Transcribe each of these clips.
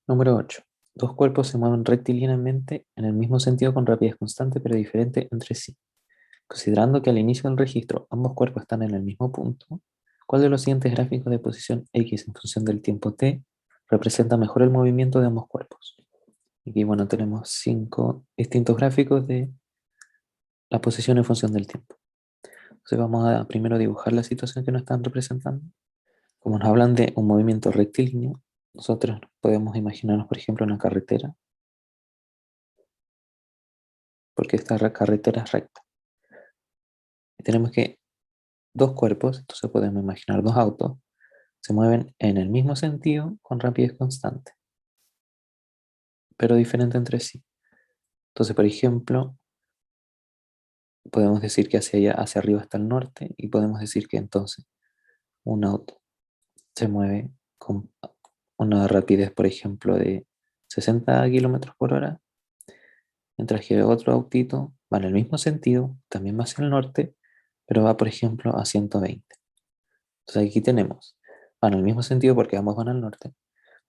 Número 8. Dos cuerpos se mueven rectilíneamente en el mismo sentido con rapidez constante pero diferente entre sí. Considerando que al inicio del registro ambos cuerpos están en el mismo punto, ¿cuál de los siguientes gráficos de posición X en función del tiempo t representa mejor el movimiento de ambos cuerpos? Aquí, bueno, tenemos 5 distintos gráficos de la posición en función del tiempo. Entonces vamos a primero dibujar la situación que nos están representando. Como nos hablan de un movimiento rectilíneo, nosotros podemos imaginarnos, por ejemplo, una carretera, porque esta carretera es recta. Y tenemos que dos cuerpos, entonces podemos imaginar dos autos, se mueven en el mismo sentido con rapidez constante, pero diferente entre sí. Entonces, por ejemplo, podemos decir que hacia allá, hacia arriba está el norte, y podemos decir que entonces un auto se mueve con una rapidez, por ejemplo, de 60 kilómetros por hora, mientras que otro autito va en el mismo sentido, también va hacia el norte, pero va, por ejemplo, a 120. Entonces aquí tenemos, van en el mismo sentido porque ambos van al norte,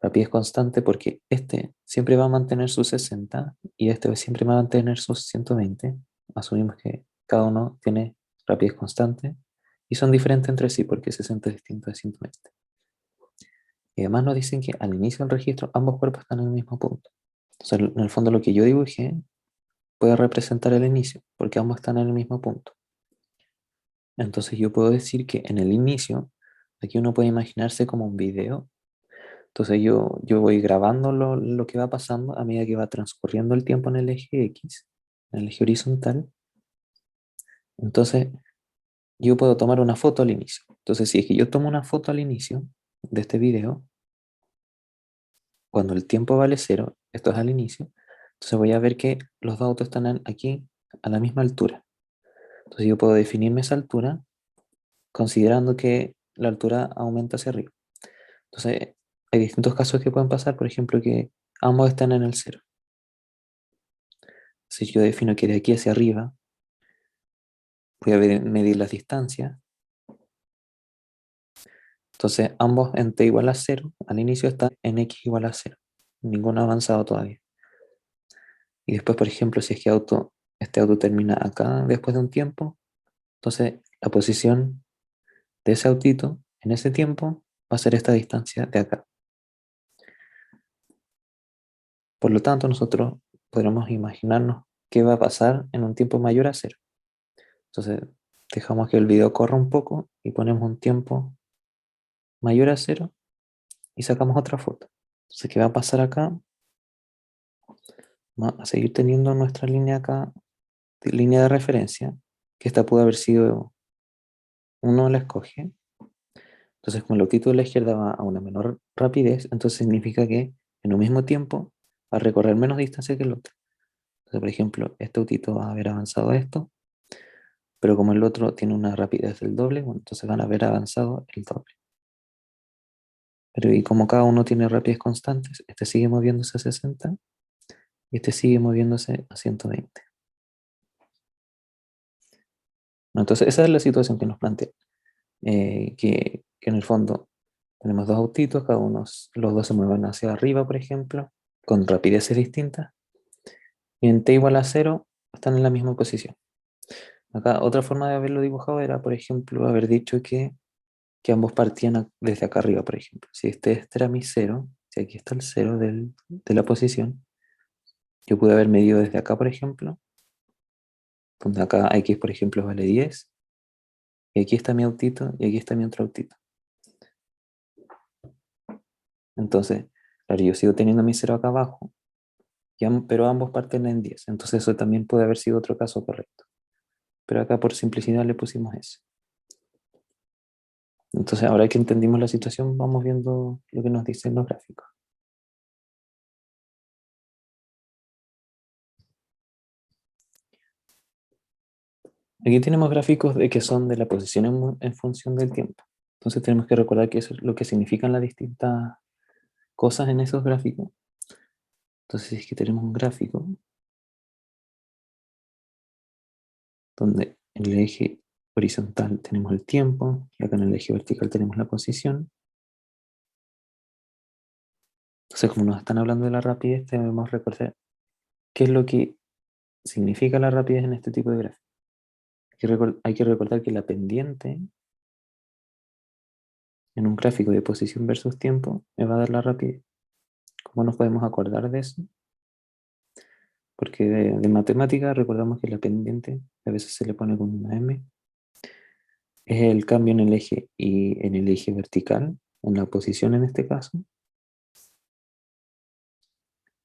rapidez constante porque este siempre va a mantener sus 60 y este siempre va a mantener sus 120. Asumimos que cada uno tiene rapidez constante y son diferentes entre sí porque 60 es distinto de 120. Y además nos dicen que al inicio del registro ambos cuerpos están en el mismo punto. Entonces, en el fondo lo que yo dibujé puede representar el inicio, porque ambos están en el mismo punto. Entonces yo puedo decir que en el inicio, aquí uno puede imaginarse como un video. Entonces yo voy grabando lo que va pasando a medida que va transcurriendo el tiempo en el eje X, en el eje horizontal. Entonces yo puedo tomar una foto al inicio. Entonces si es que yo tomo una foto al inicio de este video, cuando el tiempo vale cero, esto es al inicio, entonces voy a ver que los dos autos están aquí a la misma altura. Entonces yo puedo definirme esa altura considerando que la altura aumenta hacia arriba. Entonces hay distintos casos que pueden pasar, por ejemplo, que ambos están en el cero. Si yo defino que de aquí hacia arriba voy a medir las distancias, entonces ambos en t igual a 0, al inicio están en x igual a 0. Ninguno ha avanzado todavía. Y después, por ejemplo, si es que este auto termina acá después de un tiempo, entonces la posición de ese autito en ese tiempo va a ser esta distancia de acá. Por lo tanto, nosotros podremos imaginarnos qué va a pasar en un tiempo mayor a 0. Entonces, dejamos que el video corra un poco y ponemos un tiempo mayor a 0 y sacamos otra foto. Entonces, ¿qué va a pasar acá? Vamos a seguir teniendo nuestra línea acá, línea de referencia, que esta pudo haber sido, uno la escoge. Entonces, como el autito de la izquierda va a una menor rapidez, entonces significa que en un mismo tiempo va a recorrer menos distancia que el otro. Entonces, por ejemplo, este autito va a haber avanzado esto, pero como el otro tiene una rapidez del doble, bueno, entonces van a haber avanzado el doble. Pero y como cada uno tiene rapidez constantes, este sigue moviéndose a 60 y este sigue moviéndose a 120. Bueno, entonces esa es la situación que nos plantea. Que en el fondo tenemos dos autitos, cada uno, los dos se mueven hacia arriba, por ejemplo, con rapideces distintas, y en t igual a 0 están en la misma posición. Acá otra forma de haberlo dibujado era, por ejemplo, haber dicho que ambos partían desde acá arriba, por ejemplo. Si este era mi 0, si aquí está el 0 de la posición, yo pude haber medido desde acá, por ejemplo, donde acá x, por ejemplo, vale 10, y aquí está mi autito, y aquí está mi otro autito. Entonces, claro, yo sigo teniendo mi 0 acá abajo, pero ambos parten en 10. Entonces eso también puede haber sido otro caso correcto. Pero acá por simplicidad le pusimos eso. Entonces ahora que entendimos la situación, vamos viendo lo que nos dicen los gráficos. Aquí tenemos gráficos de que son de la posición en función del tiempo. Entonces tenemos que recordar que eso es lo que significan las distintas cosas en esos gráficos. Entonces es que tenemos un gráfico donde en el eje horizontal tenemos el tiempo y acá en el eje vertical tenemos la posición. Entonces, como nos están hablando de la rapidez, debemos recordar qué es lo que significa la rapidez en este tipo de gráfico. Hay que recordar que la pendiente en un gráfico de posición versus tiempo me va a dar la rapidez. ¿Cómo nos podemos acordar de eso? Porque de matemática recordamos que la pendiente, a veces se le pone con una M, es el cambio en el eje y en el eje vertical, en la posición en este caso,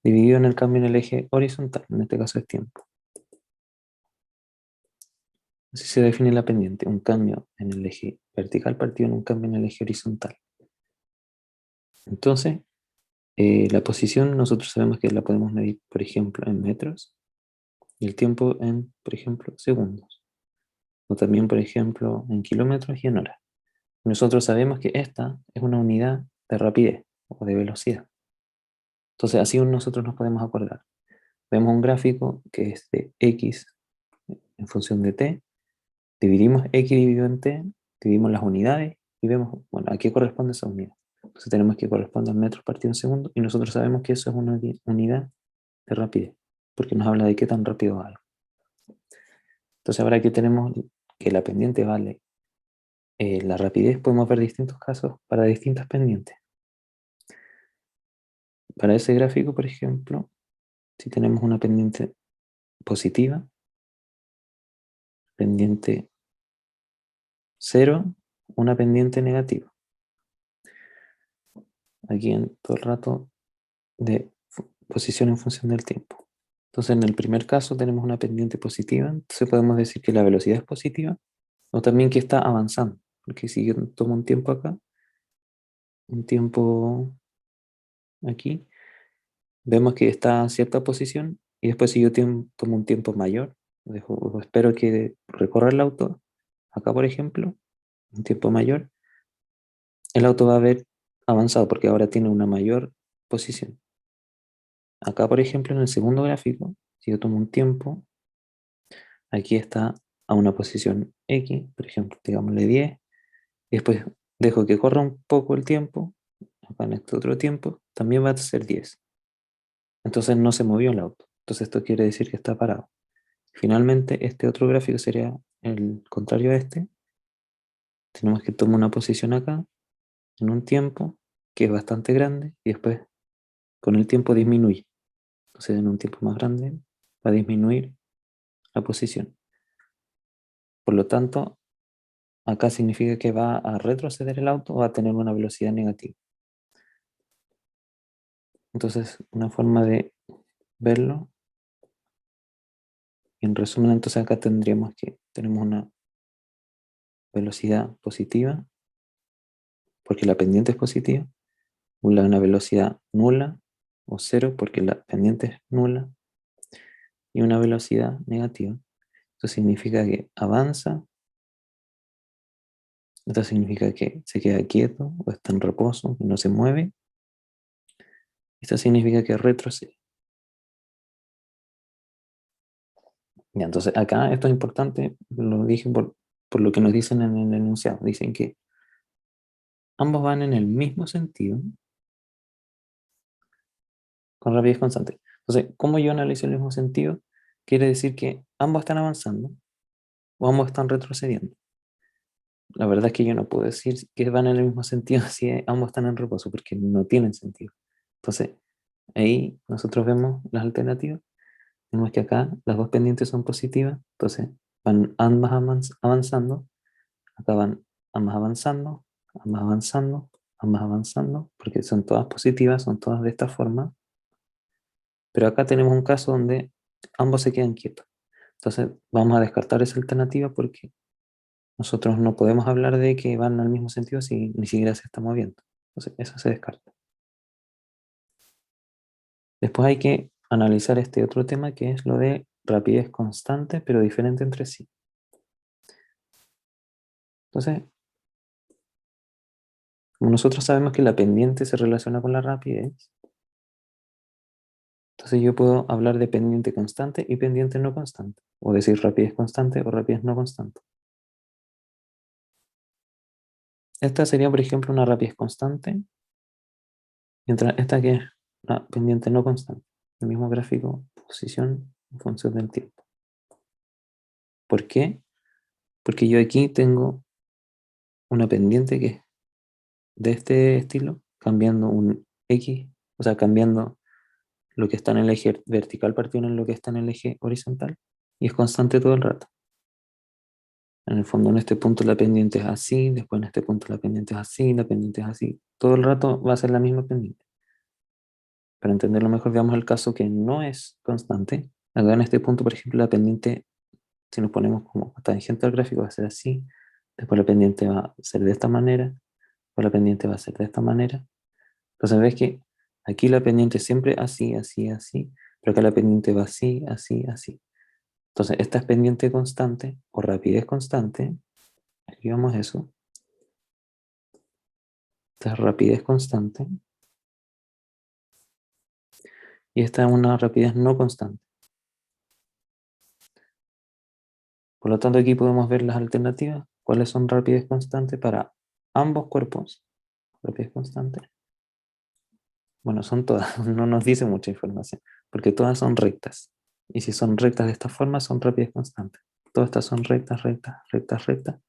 dividido en el cambio en el eje horizontal, en este caso es tiempo. Así se define la pendiente, un cambio en el eje vertical partido en un cambio en el eje horizontal. Entonces, la posición nosotros sabemos que la podemos medir, por ejemplo, en metros, y el tiempo en, por ejemplo, segundos. O también, por ejemplo, en kilómetros y en horas. Nosotros sabemos que esta es una unidad de rapidez o de velocidad. Entonces, así nosotros nos podemos acordar. Vemos un gráfico que es de x en función de t, dividimos x dividido en t, dividimos las unidades y vemos, bueno, a qué corresponde esa unidad. Entonces tenemos que corresponde a metros partido en segundo y nosotros sabemos que eso es una unidad de rapidez, porque nos habla de qué tan rápido va algo. Entonces ahora que tenemos que la pendiente vale la rapidez, podemos ver distintos casos para distintas pendientes. Para ese gráfico, por ejemplo, si tenemos una pendiente positiva, pendiente 0, una pendiente negativa. Aquí en todo el rato de posición en función del tiempo. Entonces en el primer caso tenemos una pendiente positiva, entonces podemos decir que la velocidad es positiva o también que está avanzando, porque si yo tomo un tiempo acá, un tiempo aquí, vemos que está a cierta posición y después si yo tomo un tiempo mayor, o espero que recorra el auto, acá por ejemplo, un tiempo mayor, el auto va a haber avanzado porque ahora tiene una mayor posición. Acá por ejemplo en el segundo gráfico, si yo tomo un tiempo, aquí está a una posición X, por ejemplo, digámosle 10, y después dejo que corra un poco el tiempo, acá en este otro tiempo, también va a ser 10. Entonces no se movió el auto. Entonces esto quiere decir que está parado. Finalmente, este otro gráfico sería el contrario a este. Tenemos que tomar una posición acá, en un tiempo que es bastante grande, y después con el tiempo disminuye. Entonces en un tiempo más grande va a disminuir la posición. Por lo tanto, acá significa que va a retroceder el auto o va a tener una velocidad negativa. Entonces, una forma de verlo, en resumen, entonces acá tendríamos que tenemos una velocidad positiva, porque la pendiente es positiva, una velocidad nula o cero, porque la pendiente es nula, y una velocidad negativa. Esto significa que avanza, esto significa que se queda quieto o está en reposo y no se mueve. Esto significa que retrocede. Ya, entonces acá esto es importante, lo dije por lo que nos dicen en el enunciado. Dicen que ambos van en el mismo sentido con rapidez constante. Entonces, ¿cómo yo analizo el mismo sentido? Quiere decir que ambos están avanzando o ambos están retrocediendo. La verdad es que yo no puedo decir que van en el mismo sentido si ambos están en reposo, porque no tienen sentido. Entonces, ahí nosotros vemos las alternativas. Vemos que acá las dos pendientes son positivas, entonces van ambas avanzando, acá van ambas avanzando, ambas avanzando, ambas avanzando, porque son todas positivas, son todas de esta forma. Pero acá tenemos un caso donde ambos se quedan quietos. Entonces vamos a descartar esa alternativa porque nosotros no podemos hablar de que van al mismo sentido si ni siquiera se está moviendo. Entonces eso se descarta. Después hay que analizar este otro tema que es lo de rapidez constante pero diferente entre sí. Entonces, como nosotros sabemos que la pendiente se relaciona con la rapidez, entonces yo puedo hablar de pendiente constante y pendiente no constante, o decir rapidez constante o rapidez no constante. Esta sería, por ejemplo, una rapidez constante, mientras esta que es una pendiente no constante. El mismo gráfico, posición en función del tiempo. ¿Por qué? Porque yo aquí tengo una pendiente que es de este estilo, cambiando un X, o sea, cambiando lo que está en el eje vertical partido en lo que está en el eje horizontal, y es constante todo el rato. En el fondo en este punto la pendiente es así, después en este punto la pendiente es así, la pendiente es así. Todo el rato va a ser la misma pendiente. Para entenderlo mejor, veamos el caso que no es constante. Acá en este punto, por ejemplo, la pendiente, si nos ponemos como tangente al gráfico, va a ser así. Después la pendiente va a ser de esta manera. Después la pendiente va a ser de esta manera. Entonces ves que aquí la pendiente siempre así, así, así. Pero acá la pendiente va así, así, así. Entonces esta es pendiente constante o rapidez constante. Escribamos eso. Esta es rapidez constante. Y esta es una rapidez no constante. Por lo tanto, aquí podemos ver las alternativas. ¿Cuáles son rapidez constante para ambos cuerpos? Rapidez constante. Bueno, son todas, no nos dice mucha información, porque todas son rectas. Y si son rectas de esta forma, son rapidez constante. Todas estas son rectas, rectas, rectas, rectas.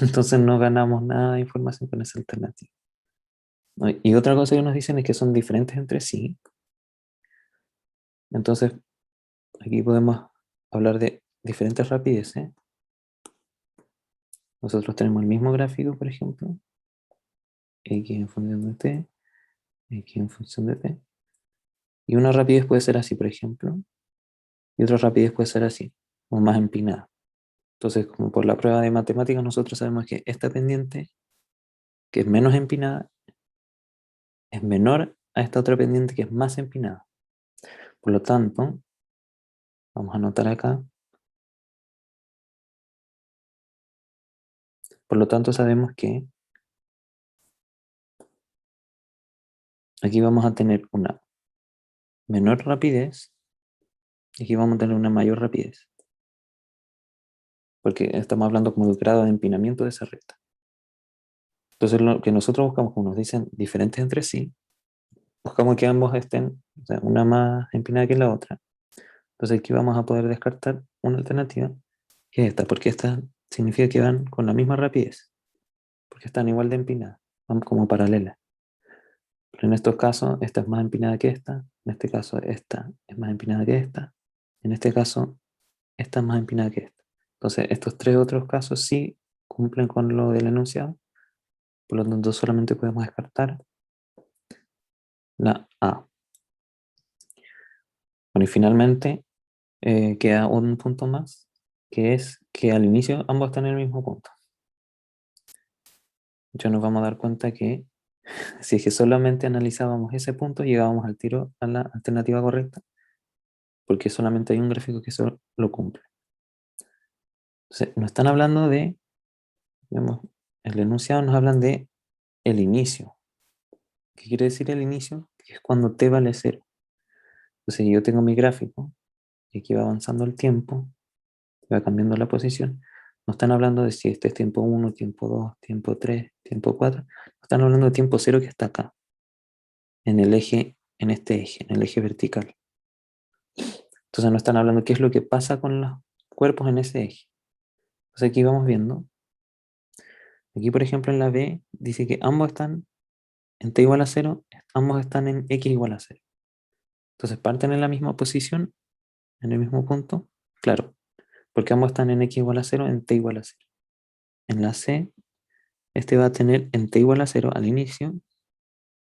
Entonces no ganamos nada de información con esa alternativa. ¿No? Y otra cosa que nos dicen es que son diferentes entre sí. Entonces, aquí podemos hablar de diferentes rapideces. Nosotros tenemos el mismo gráfico, por ejemplo, x en función de t, x en función de t. Y una rapidez puede ser así, por ejemplo, y otra rapidez puede ser así, o más empinada. Entonces, como por la prueba de matemáticas, nosotros sabemos que esta pendiente, que es menos empinada, es menor a esta otra pendiente que es más empinada. Por lo tanto, vamos a anotar acá, por lo tanto sabemos que aquí vamos a tener una menor rapidez y aquí vamos a tener una mayor rapidez. Porque estamos hablando como del grado de empinamiento de esa recta. Entonces lo que nosotros buscamos, como nos dicen diferentes entre sí, buscamos que ambos estén, o sea, una más empinada que la otra. Entonces aquí vamos a poder descartar una alternativa, que es esta, porque esta significa que van con la misma rapidez, porque están igual de empinadas, van como paralelas. Pero en estos casos, esta es más empinada que esta, en este caso esta es más empinada que esta, en este caso esta es más empinada que esta. Entonces estos tres otros casos sí cumplen con lo del enunciado, por lo tanto solamente podemos descartar la A. Bueno, y finalmente queda un punto más, que es que al inicio ambos están en el mismo punto. Ya nos vamos a dar cuenta que si es que solamente analizábamos ese punto, llegábamos al tiro a la alternativa correcta, porque solamente hay un gráfico que eso lo cumple. Entonces, nos están hablando de, digamos, el enunciado nos hablan de el inicio. ¿Qué quiere decir el inicio? Que es cuando t vale 0. Entonces yo tengo mi gráfico, y aquí va avanzando el tiempo, va cambiando la posición. No están hablando de si este es tiempo 1, tiempo 2, tiempo 3, tiempo 4. Están hablando de tiempo 0 que está acá, en el eje, en este eje, en el eje vertical. Entonces no están hablando de qué es lo que pasa con los cuerpos en ese eje. Entonces aquí vamos viendo. Aquí, por ejemplo, en la B dice que ambos están en t igual a 0, ambos están en x igual a 0. Entonces parten en la misma posición, en el mismo punto. Claro, porque ambos están en x igual a 0, en t igual a 0. En la C, este va a tener en t igual a 0 al inicio,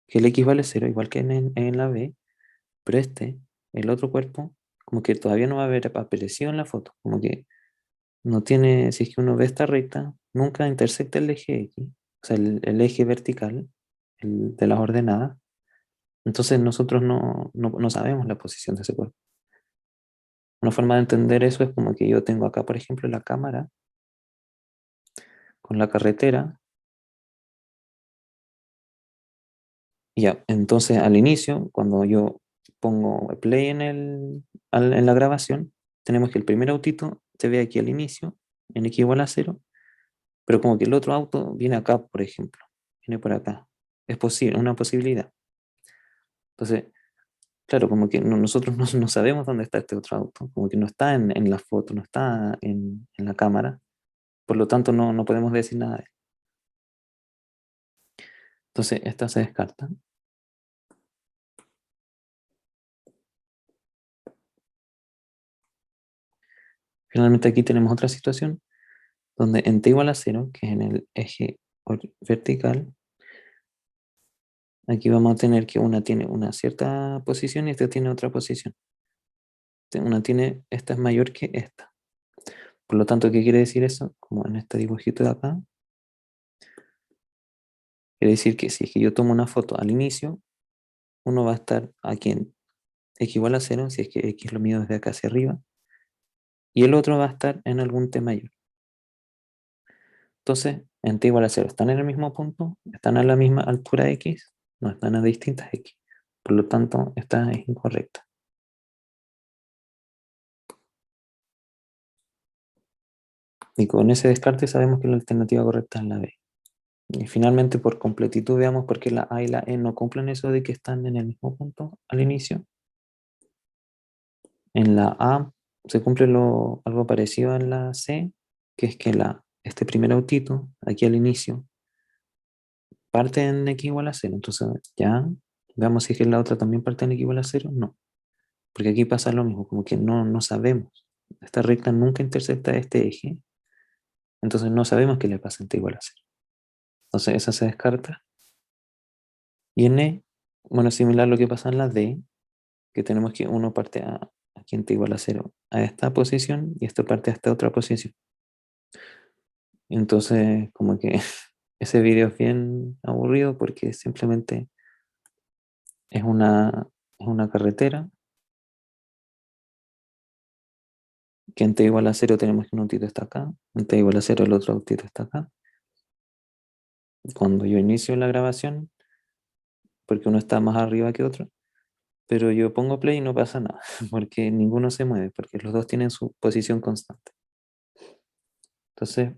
que el x vale 0, igual que en la B, pero este, el otro cuerpo, como que todavía no va a haber aparecido en la foto, como que no tiene, si es que uno ve esta recta, nunca intersecta el eje X, o sea, el eje vertical, el de las ordenadas. Entonces nosotros no sabemos la posición de ese cuerpo. Una forma de entender eso es como que yo tengo acá, por ejemplo, la cámara con la carretera. Y ya, entonces al inicio, cuando yo pongo play en la grabación, tenemos que el primer autito se ve aquí al inicio, en x igual a 0, pero como que el otro auto viene acá, por ejemplo, viene por acá. Es posible, una posibilidad. Entonces, Claro, como que nosotros no sabemos dónde está este otro auto, como que no está en la foto, no está en la cámara, por lo tanto no podemos decir nada de él. Entonces, esta se descarta. Finalmente aquí tenemos otra situación donde en t igual a 0, que es en el eje vertical, aquí vamos a tener que una tiene una cierta posición y esta tiene otra posición. Esta es mayor que esta. Por lo tanto, ¿qué quiere decir eso? Como en este dibujito de acá, quiere decir que si es que yo tomo una foto al inicio, uno va a estar aquí en x igual a 0, si es que x lo mido desde acá hacia arriba, y el otro va a estar en algún t mayor. Entonces, en t igual a 0, ¿están en el mismo punto? ¿Están a la misma altura x? No, están a distintas x. Por lo tanto, esta es incorrecta. Y con ese descarte sabemos que la alternativa correcta es la B. Y finalmente, por completitud, veamos por qué la A y la E no cumplen eso de que están en el mismo punto al inicio. En la A se cumple algo parecido en la C, que es que este primer autito, aquí al inicio, parte en x igual a 0. Entonces, ya, veamos si es que la otra también parte en x igual a 0. No, porque aquí pasa lo mismo, como que no sabemos. Esta recta nunca intersecta este eje, entonces no sabemos qué le pasa en t igual a 0. Entonces, esa se descarta. Y en E, bueno, similar a lo que pasa en la D, que tenemos que uno parte aquí en t igual a 0 a esta posición y esta parte a esta otra posición. Entonces, como que ese video es bien aburrido porque simplemente es una carretera que en t igual a 0 tenemos que un autito está acá, en t igual a 0 el otro autito está acá. Cuando yo inicio la grabación, porque uno está más arriba que otro, pero yo pongo play y no pasa nada, porque ninguno se mueve, porque los dos tienen su posición constante. Entonces,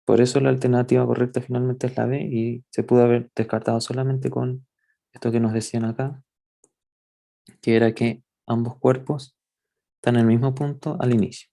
por eso la alternativa correcta finalmente es la B y se pudo haber descartado solamente con esto que nos decían acá, que era que ambos cuerpos están en el mismo punto al inicio.